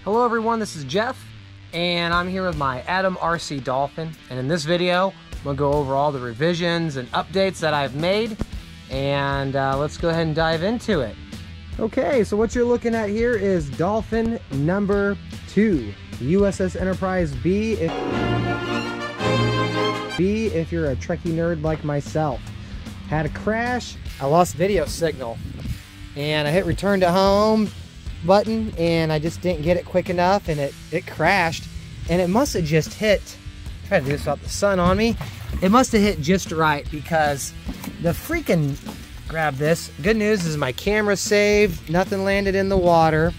Hello everyone, this is Jeff, and I'm here with my AtomRC Dolphin, and in this video, I'm going to go over all the revisions and updates that I've made, and let's go ahead and dive into it. Okay, so what you're looking at here is Dolphin number 2, USS Enterprise B if you're a Trekkie nerd like myself. Had a crash, I lost video signal, and I hit return to home button and I just didn't get it quick enough, and it crashed, and it must have just hit, try to do this without the sun on me, it must have hit just right, because the freaking, grab this, good news is my camera's saved, nothing landed in the water,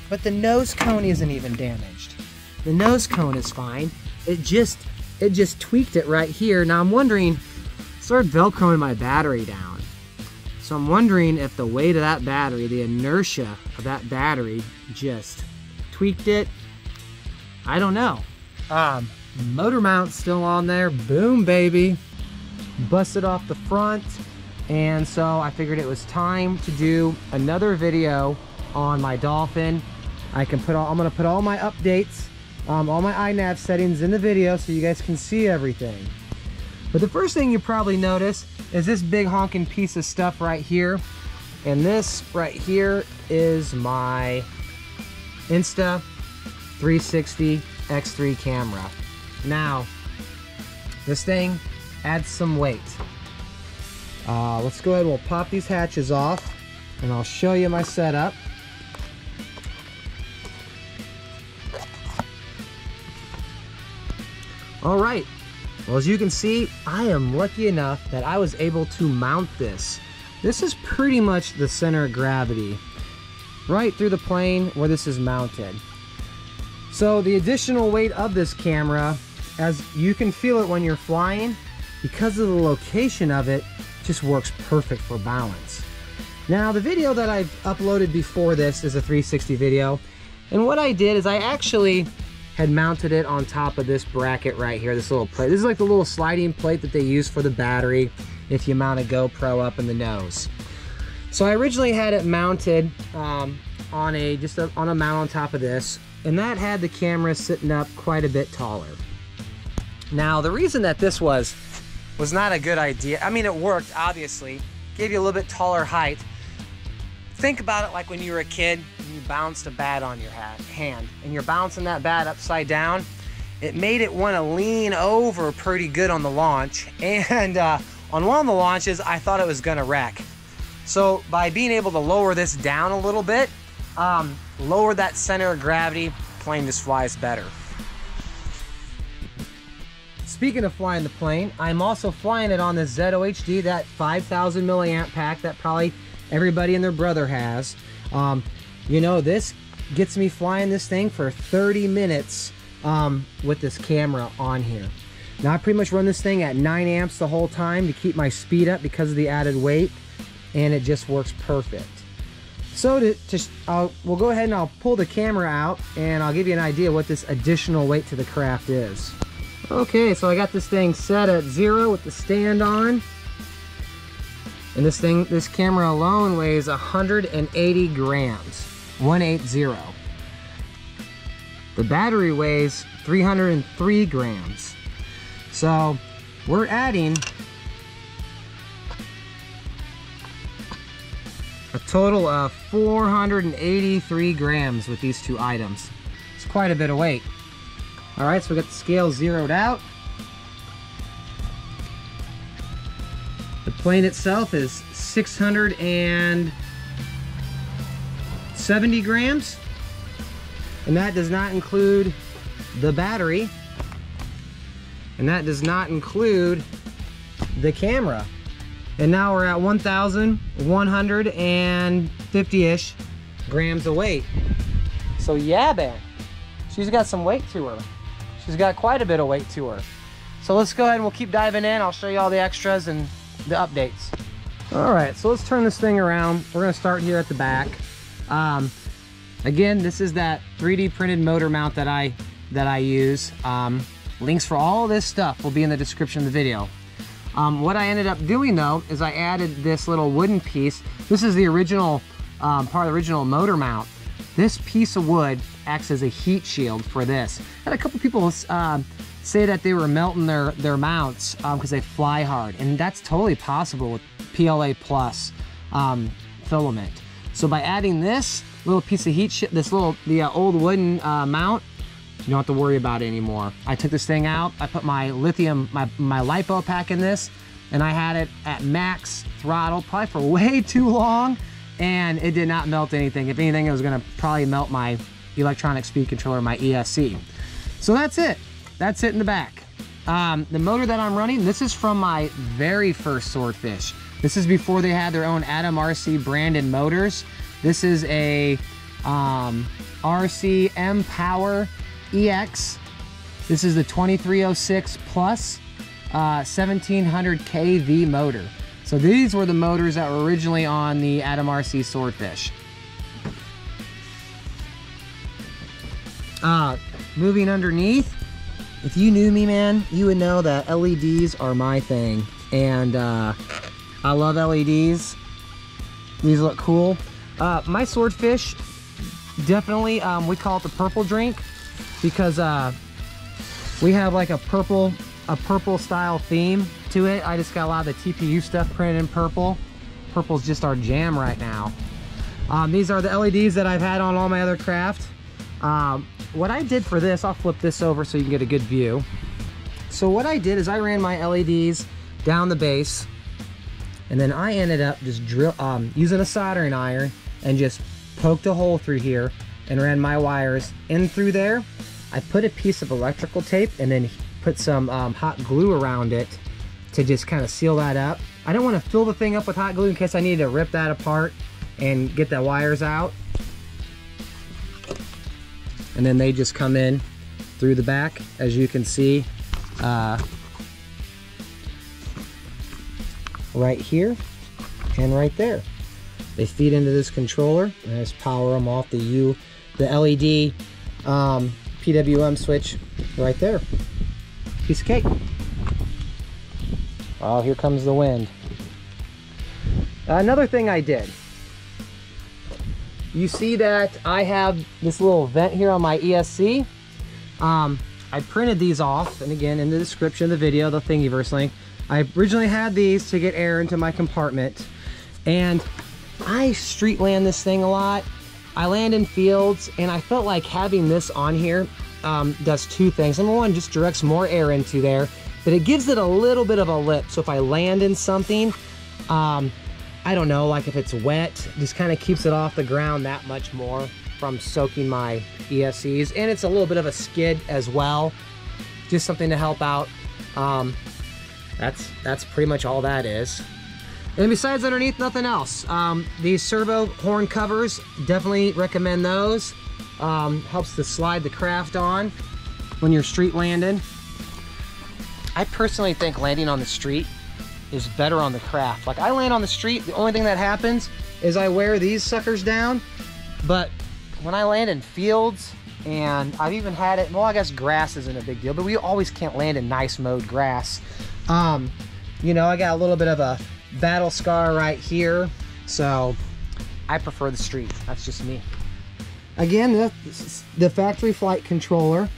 but the nose cone isn't even damaged. The nose cone is fine. It just tweaked it right here. Now I'm wondering, started velcroing my battery down. So I'm wondering if the weight of that battery, the inertia of that battery just tweaked it. I don't know. Motor mount's still on there. Boom, baby. Busted off the front. And so I figured it was time to do another video on my Dolphin. I'm gonna put all my updates, all my INAV settings in the video so you guys can see everything. But the first thing you probably notice is this big honking piece of stuff right here. And this right here is my Insta360 X3 camera. Now, this thing adds some weight. Let's go ahead and we'll pop these hatches off and I'll show you my setup. All right. Well, as you can see, I am lucky enough that I was able to mount this. This is pretty much the center of gravity, right through the plane where this is mounted. So the additional weight of this camera, as you can feel it when you're flying, because of the location of it, just works perfect for balance. Now, the video that I've uploaded before this is a 360 video, and what I did is I actually had mounted it on top of this bracket right here, this little plate. This is like the little sliding plate that they use for the battery if you mount a GoPro up in the nose. So I originally had it mounted on a mount on top of this, and that had the camera sitting up quite a bit taller. Now, the reason that this was not a good idea, I mean, it worked, obviously, gave you a little bit taller height. Think about it like when you were a kid and you bounced a bat on your hand and you're bouncing that bat upside down. It made it want to lean over pretty good on the launch, and on one of the launches I thought it was gonna wreck. So by being able to lower this down a little bit, lower that center of gravity, plane just flies better. Speaking of flying the plane, I'm also flying it on the ZOHD, that 5,000 milliamp pack that probably everybody and their brother has. You know, this gets me flying this thing for 30 minutes with this camera on here. Now I pretty much run this thing at 9 amps the whole time to keep my speed up because of the added weight, and it just works perfect. So we'll go ahead and I'll pull the camera out and I'll give you an idea what this additional weight to the craft is. Okay, so I got this thing set at 0 with the stand on. And this camera alone weighs 180 grams, 180. The battery weighs 303 grams. So we're adding a total of 483 grams with these two items. It's quite a bit of weight. All right, so we got the scale zeroed out. The plane itself is 670 grams, and that does not include the battery, and that does not include the camera. And now we're at 1,150-ish grams of weight. So yeah, man, she's got some weight to her. She's got quite a bit of weight to her. So let's go ahead and we'll keep diving in. I'll show you all the extras and the updates. All right, so let's turn this thing around. We're gonna start here at the back. Again, this is that 3D printed motor mount that I use. Links for all of this stuff will be in the description of the video. What I ended up doing though is I added this little wooden piece. This is the original part of the original motor mount. This piece of wood acts as a heat shield for this. Had a couple people say that they were melting their mounts because they fly hard, and that's totally possible with PLA Plus filament. So by adding this little piece of the old wooden mount, you don't have to worry about it anymore. I took this thing out, I put my lithium, my LiPo pack in this, and I had it at max throttle, probably for way too long, and it did not melt anything. If anything, it was gonna probably melt my electronic speed controller, my ESC. So that's it. That's it in the back. The motor that I'm running, this is from my very first Swordfish. This is before they had their own AtomRC branded motors. This is a RC M Power EX. This is the 2306 Plus 1700 kV motor. So these were the motors that were originally on the AtomRC Swordfish. Moving underneath, if you knew me, man, you would know that LEDs are my thing. And I love LEDs. These look cool. My Swordfish, definitely, we call it the purple drink because we have like a purple style theme to it. I just got a lot of the TPU stuff printed in purple. Purple's just our jam right now. These are the LEDs that I've had on all my other craft. What I did for this, I'll flip this over so you can get a good view. So what I did is I ran my LEDs down the base, and then I ended up just using a soldering iron and just poked a hole through here and ran my wires in through there. I put a piece of electrical tape and then put some hot glue around it to just kind of seal that up. I don't want to fill the thing up with hot glue in case I need to rip that apart and get the wires out. And then they just come in through the back, as you can see, right here and right there. They feed into this controller, and I just power them off the LED PWM switch right there. Piece of cake. Oh, here comes the wind. Another thing I did. You see that I have this little vent here on my ESC. I printed these off, and again, in the description of the video, the Thingiverse link, I originally had these to get air into my compartment, and I street land this thing a lot. I land in fields, and I felt like having this on here does two things. Number one, just directs more air into there, but it gives it a little bit of a lip. So if I land in something, I don't know, like if it's wet, just kind of keeps it off the ground that much more from soaking my ESCs. And it's a little bit of a skid as well, just something to help out. That's pretty much all that is. And besides underneath, nothing else. These Servo horn covers, definitely recommend those. Helps to slide the craft on when you're street landing. I personally think landing on the street is better on the craft. Like, I land on the street, the only thing that happens is I wear these suckers down, but when I land in fields, and I've even had it, well, I guess grass isn't a big deal, but we always can't land in nice mowed grass. You know, I got a little bit of a battle scar right here, so I prefer the street. That's just me. Again, the factory flight controller.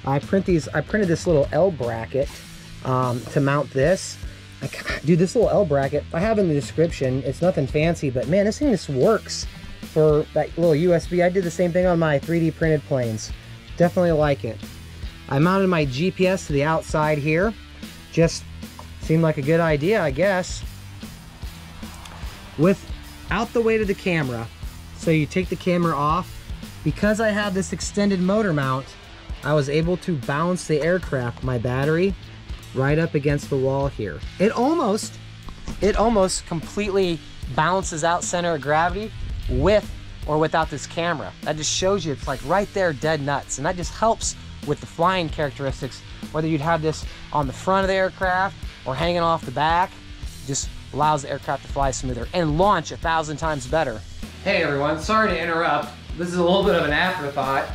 I printed this little L bracket to mount this. Dude, this little L bracket, I have in the description. It's nothing fancy, but man, this thing just works for that little USB. I did the same thing on my 3D printed planes. Definitely like it. I mounted my GPS to the outside here. Just seemed like a good idea, I guess. Without the weight of the camera, so you take the camera off. Because I have this extended motor mount, I was able to bounce the aircraft, my battery, right up against the wall here. It almost completely balances out center of gravity with or without this camera. That just shows you it's like right there, dead nuts. And that just helps with the flying characteristics, whether you'd have this on the front of the aircraft or hanging off the back. Just allows the aircraft to fly smoother and launch 1,000 times better. Hey everyone, sorry to interrupt. This is a little bit of an afterthought.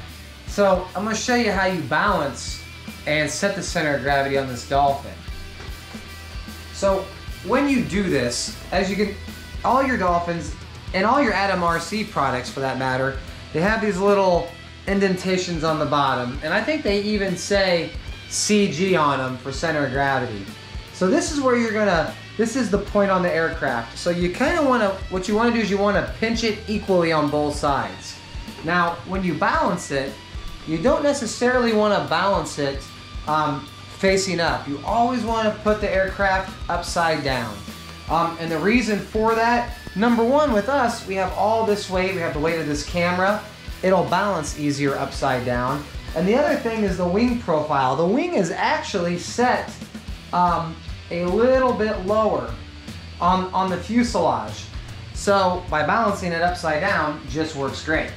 So I'm gonna show you how you balance and set the center of gravity on this Dolphin. So when you do this, as you can, all your Dolphins and all your AtomRC products for that matter, they have these little indentations on the bottom, and I think they even say CG on them for center of gravity. So this is where you're gonna, this is the point on the aircraft. So you kind of want to, what you want to do is you want to pinch it equally on both sides. Now, when you balance it, you don't necessarily want to balance it facing up. You always want to put the aircraft upside down. And the reason for that, number one, with us, we have all this weight, we have the weight of this camera. It'll balance easier upside down. And the other thing is the wing profile. The wing is actually set a little bit lower on the fuselage. So by balancing it upside down, just works great.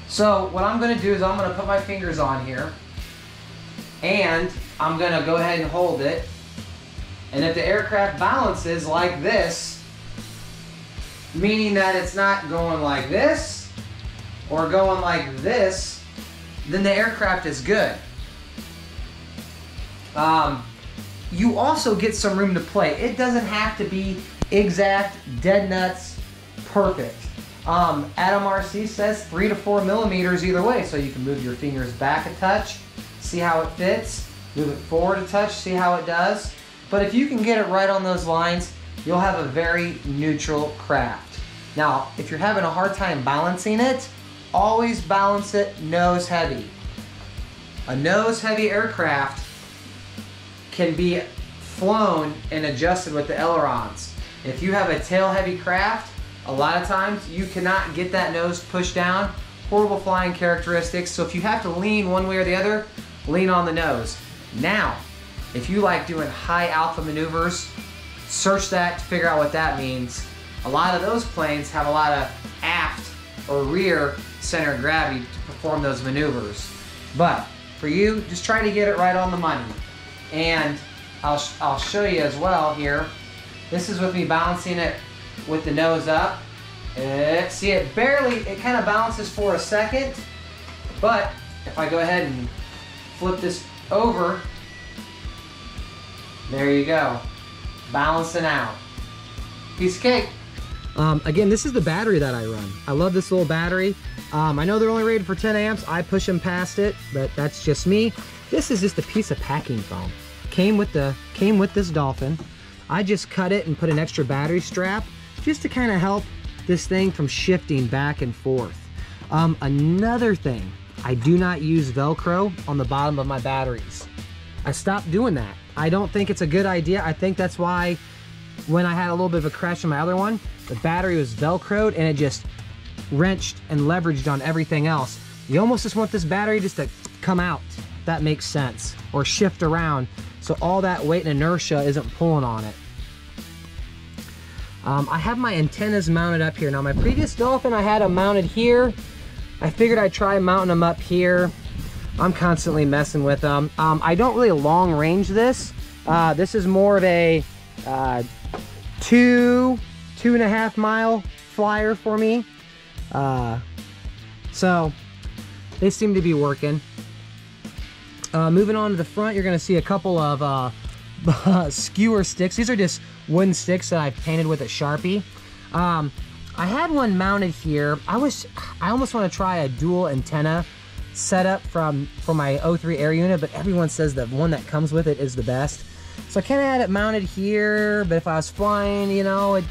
So what I'm gonna do is I'm gonna put my fingers on here and I'm gonna go ahead and hold it. And if the aircraft balances like this, meaning that it's not going like this or going like this, then the aircraft is good. You also get some room to play. It doesn't have to be exact, dead nuts, perfect. AtomRC says 3 to 4 millimeters either way, so you can move your fingers back a touch, see how it fits, move it forward a touch, see how it does. But if you can get it right on those lines, you'll have a very neutral craft. Now, if you're having a hard time balancing it, always balance it nose heavy. A nose heavy aircraft can be flown and adjusted with the ailerons. If you have a tail heavy craft, a lot of times you cannot get that nose pushed down. Horrible flying characteristics. So if you have to lean one way or the other, lean on the nose. Now, if you like doing high alpha maneuvers, search that to figure out what that means. A lot of those planes have a lot of aft or rear center of gravity to perform those maneuvers. But for you, just try to get it right on the money. And I'll show you as well here. This is with me balancing it with the nose up. See, it kind of balances for a second, but if I go ahead and flip this over, there you go, balancing out. Piece of cake. Again, this is the battery that I run. I love this little battery. I know they're only rated for 10 amps. I push them past it, but that's just me. This is just a piece of packing foam. Came with this Dolphin. I just cut it and put an extra battery strap just to kind of help this thing from shifting back and forth. Another thing, I do not use Velcro on the bottom of my batteries. I stopped doing that. I don't think it's a good idea. I think that's why when I had a little bit of a crash in my other one, the battery was Velcroed and it just wrenched and leveraged on everything else. You almost just want this battery just to come out, if that makes sense, or shift around so all that weight and inertia isn't pulling on it. I have my antennas mounted up here. Now my previous Dolphin, I had them mounted here. I figured I'd try mounting them up here. I'm constantly messing with them. I don't really long range this. This is more of a 2.5 mile flyer for me. So they seem to be working. Moving on to the front, you're gonna see a couple of skewer sticks. These are just wooden sticks that I've painted with a Sharpie. I had one mounted here. I almost want to try a dual antenna setup for my 03 air unit, but everyone says the one that comes with it is the best. So I kind of had it mounted here, but if I was flying, you know,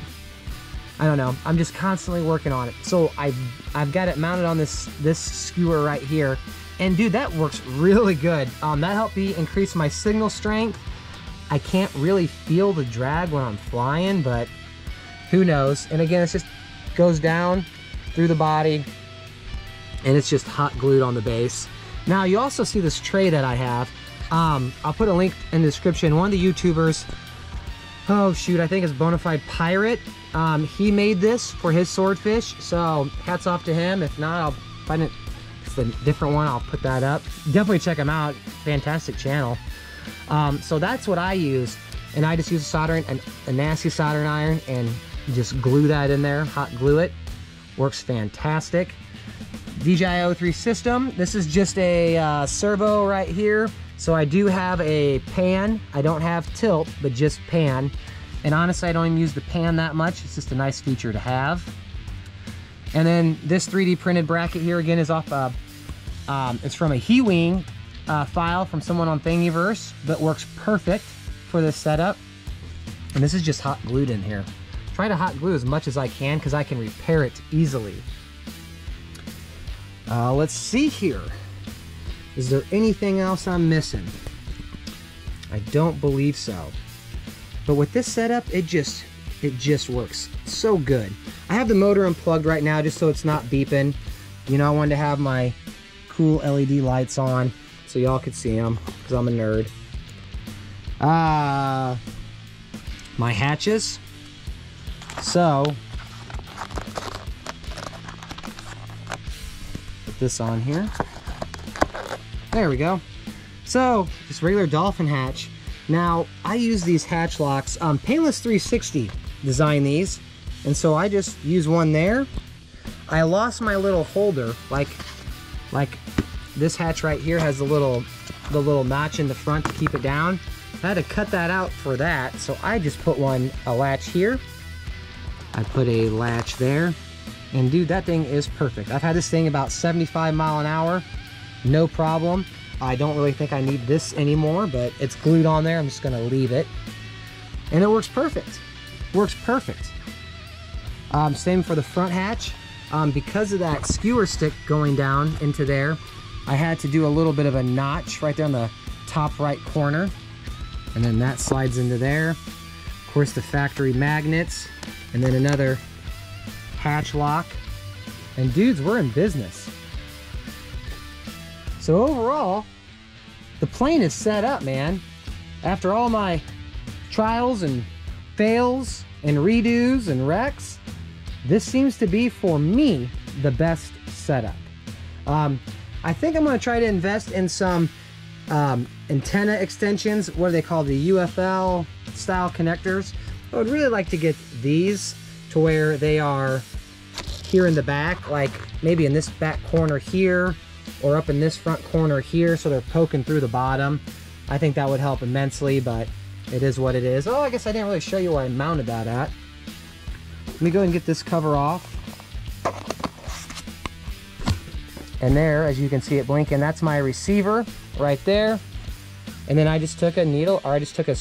I don't know. I'm just constantly working on it. So I've got it mounted on this skewer right here. And dude, that works really good. That helped me increase my signal strength. I can't really feel the drag when I'm flying, but who knows? And again, it just goes down through the body and it's just hot glued on the base. Now you also see this tray that I have. I'll put a link in the description. One of the YouTubers, oh shoot, I think it's Bonafide Pirate. He made this for his swordfish, so hats off to him. If not, I'll find it. It's a different one, I'll put that up. Definitely check him out, fantastic channel. So that's what I use, and I just use a nasty soldering iron and just glue that in there, hot glue it. Works fantastic. DJI 03 system. This is just a servo right here. So I do have a pan. I don't have tilt, but just pan. And honestly, I don't even use the pan that much. It's just a nice feature to have. And then this 3D printed bracket here again is off, it's from a HeWing file from someone on Thingiverse, but works perfect for this setup. And this is just hot glued in here. Try to hot glue as much as I can because I can repair it easily. Let's see here. Is there anything else I'm missing? I don't believe so. But with this setup, it just works so good. I have the motor unplugged right now just so it's not beeping. You know, I wanted to have my cool LED lights on so y'all could see them because I'm a nerd. My hatches. So, put this on here. There we go. So, this regular Dolphin hatch. Now, I use these hatch locks. Painless 360 designed these, and so I just use one there. I lost my little holder, like this hatch right here has the little notch in the front to keep it down. I had to cut that out for that, so I just put a latch here. I put a latch there, and dude, that thing is perfect. I've had this thing about 75 miles an hour, no problem. I don't really think I need this anymore, but it's glued on there. I'm just gonna leave it. And it works perfect. Works perfect. Same for the front hatch. Because of that skewer stick going down into there, I had to do a little bit of a notch right there on the top right corner. And then that slides into there. Of course, the factory magnets, and then another hatch lock. And dudes, we're in business. So overall, the plane is set up, man. After all my trials and fails and redos and wrecks, this seems to be, for me, the best setup. I think I'm gonna try to invest in some antenna extensions. What are they called? The UFL style connectors. I would really like to get these to where they are here in the back, like maybe in this back corner here, or up in this front corner here, so they're poking through the bottom. I think that would help immensely, but it is what it is. Oh, I guess I didn't really show you where I mounted that at. Let me go ahead and get this cover off. And there, as you can see it blinking, that's my receiver right there. And then I just took a needle, or I just took a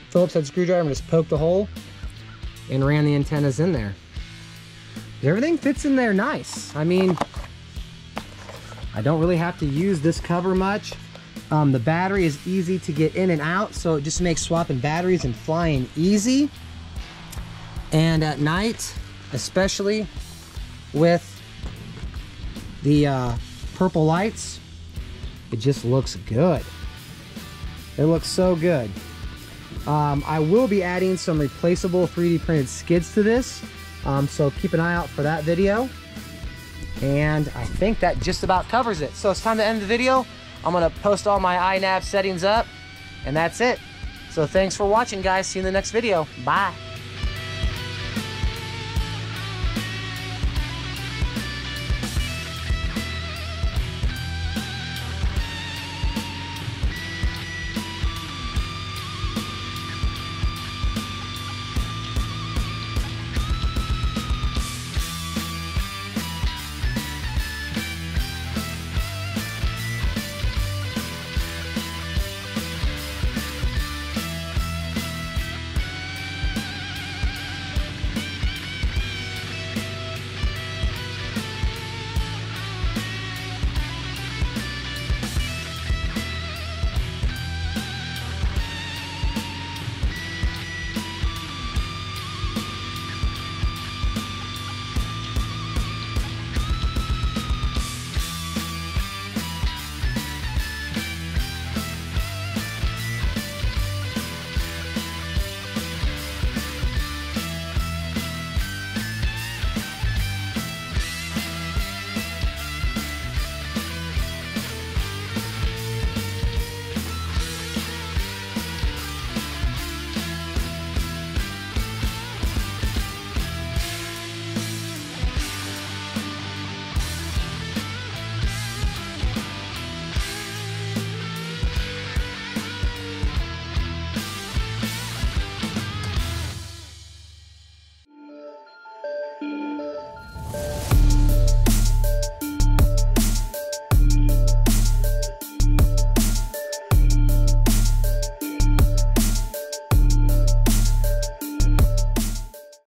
Phillips head screwdriver and just poked a hole and ran the antennas in there. Everything fits in there nice. I mean, I don't really have to use this cover much. The battery is easy to get in and out, so it just makes swapping batteries and flying easy. And at night, especially with the purple lights, it just looks good. It looks so good. I will be adding some replaceable 3D printed skids to this, so keep an eye out for that video. And I think that just about covers it. So it's time to end the video. I'm gonna post all my INAV settings up, and that's it. So thanks for watching, guys. See you in the next video. Bye.